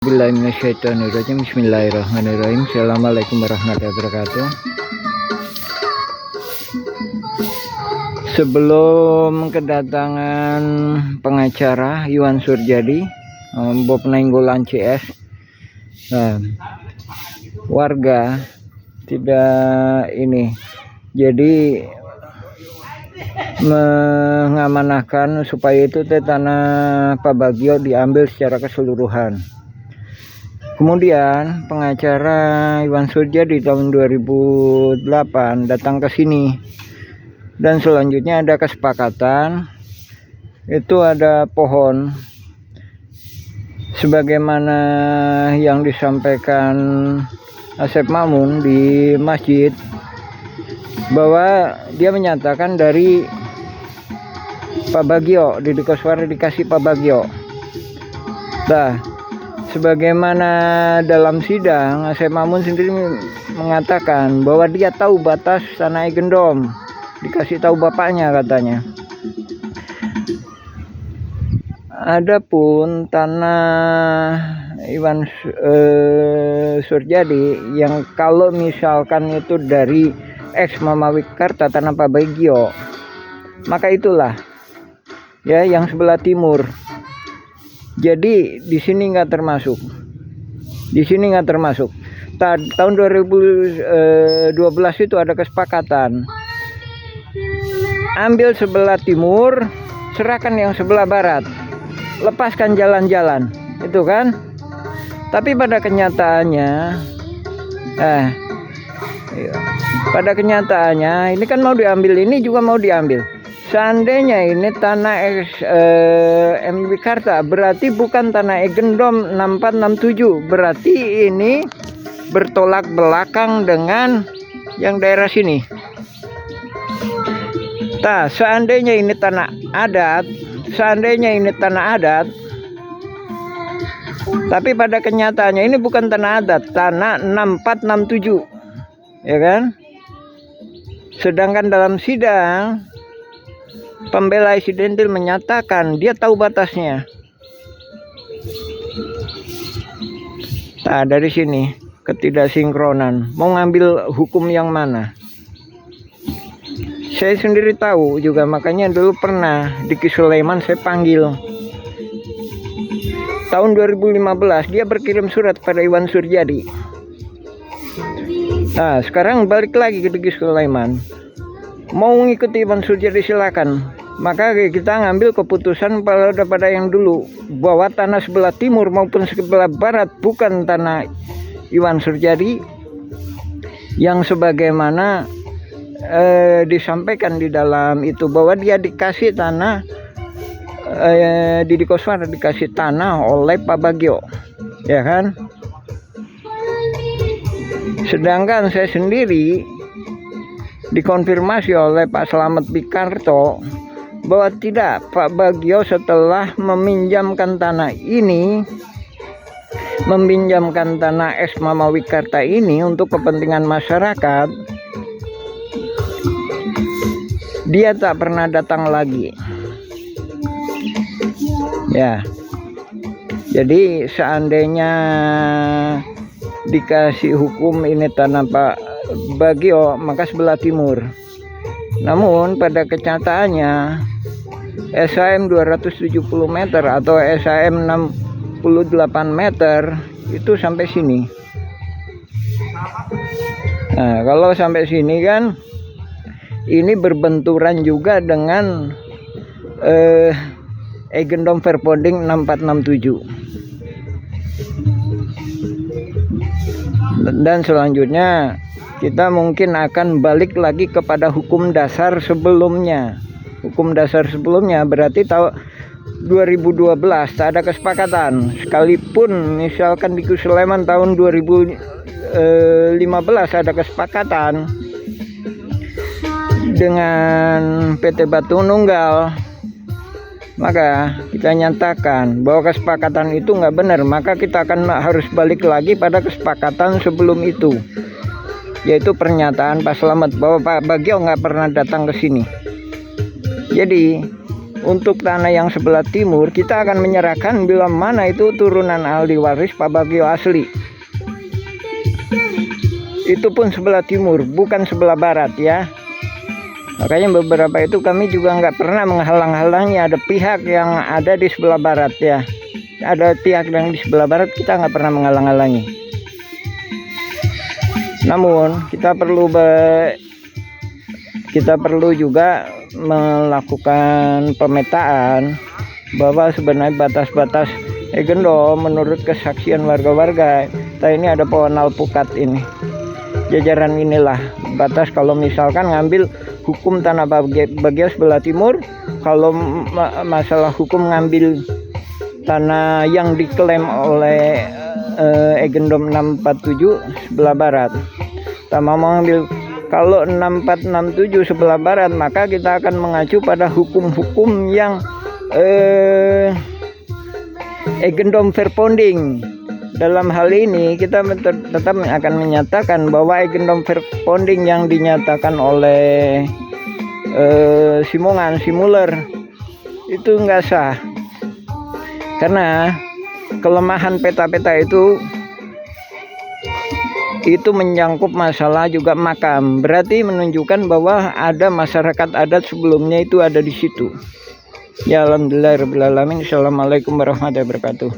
Bismillahirrahmanirrahim. Assalamualaikum warahmatullahi wabarakatuh. Sebelum kedatangan pengacara Iwan Surjadi, Bob Nainggolan CS, warga tidak jadi mengamanahkan supaya itu tanah Pak Bagio diambil secara keseluruhan. Kemudian pengacara Iwan Surjadi tahun 2008 datang ke sini, dan selanjutnya ada kesepakatan itu ada pohon sebagaimana yang disampaikan Asep Mamun di masjid, bahwa dia menyatakan dari Pak Bagio, Deddy Koswara dikasih Pak Bagio. Sebagaimana dalam sidang, Asep Mamun sendiri mengatakan bahwa dia tahu batas tanah Egendom, dikasih tahu bapaknya katanya. Adapun tanah Iwan Surjadi yang kalau misalkan itu dari ex Mama Wikarta, tanah Pak Bagio, maka itulah ya yang sebelah timur. Jadi di sini nggak termasuk. Tahun 2012 itu ada kesepakatan. Ambil sebelah timur, serahkan yang sebelah barat. Lepaskan jalan-jalan, itu kan? Tapi pada kenyataannya, ini kan mau diambil, ini juga mau diambil. Seandainya ini tanah M. Wikarta, berarti bukan tanah Egendom 6467. Berarti ini bertolak belakang dengan yang daerah sini. Seandainya ini tanah adat, tapi pada kenyataannya ini bukan tanah adat, tanah 6467, ya kan? Sedangkan dalam sidang pembela insidentil menyatakan dia tahu batasnya. Dari sini ketidaksinkronan, mau ngambil hukum yang mana? Saya sendiri tahu juga, makanya dulu pernah Diki Sulaiman saya panggil. Tahun 2015 dia berkirim surat pada Iwan Surjadi. Sekarang balik lagi ke Diki Sulaiman. Mau ngikuti Iwan Surjadi silakan. Maka kita ngambil keputusan pada yang dulu, bahwa tanah sebelah timur maupun sebelah barat bukan tanah Iwan Surjadi, yang sebagaimana disampaikan di dalam itu, bahwa dia dikasih tanah, Deddy Koswara dikasih tanah oleh Pak Bagio, ya kan? Sedangkan saya sendiri dikonfirmasi oleh Pak Slamet Pikarto bahwa tidak, Pak Bagio setelah meminjamkan tanah ini, meminjamkan tanah ex Mama Wikarta ini untuk kepentingan masyarakat, dia tak pernah datang lagi. Ya, jadi seandainya dikasih hukum ini tanah Pak Bagio, maka sebelah timur. Namun pada kenyataannya SAM 270 meter atau SAM 68 meter itu sampai sini. Kalau sampai sini kan ini berbenturan juga dengan Egendom Verponding 6467. Dan selanjutnya kita mungkin akan balik lagi kepada hukum dasar sebelumnya. Hukum dasar sebelumnya berarti tahun 2012 tak ada kesepakatan. Sekalipun misalkan di Sulaiman tahun 2015 ada kesepakatan dengan PT Batu Nunggal, maka kita nyatakan bahwa kesepakatan itu nggak benar. Maka kita akan harus balik lagi pada kesepakatan sebelum itu, yaitu pernyataan Pak Slamet bahwa Pak Bagio nggak pernah datang ke sini. Jadi untuk tanah yang sebelah timur kita akan menyerahkan bila mana itu turunan ahli waris Pak Bagio asli. Itu pun sebelah timur, bukan sebelah barat ya. Makanya beberapa itu kami juga nggak pernah menghalang-halangi ada pihak yang ada di sebelah barat ya. Ada pihak yang di sebelah barat kita nggak pernah menghalang-halangi. Namun kita perlu juga melakukan pemetaan bahwa sebenarnya batas-batas egendom menurut kesaksian warga-warga. Ini ada pohon alpukat ini. Jajaran inilah batas kalau misalkan ngambil hukum tanah Bagio sebelah timur, kalau masalah hukum ngambil tanah yang diklaim oleh Egendom 647 sebelah barat. Kita mau mengambil kalau 6467 sebelah barat, maka kita akan mengacu pada hukum-hukum yang Egendom Verponding. Dalam hal ini kita tetap akan menyatakan bahwa Egendom Verponding yang dinyatakan oleh Simuler itu nggak sah, karena kelemahan peta-peta itu menyangkut masalah juga makam, berarti menunjukkan bahwa ada masyarakat adat sebelumnya itu ada di situ. Ya alhamdulillah rabbil alamin. Assalamualaikum warahmatullahi wabarakatuh.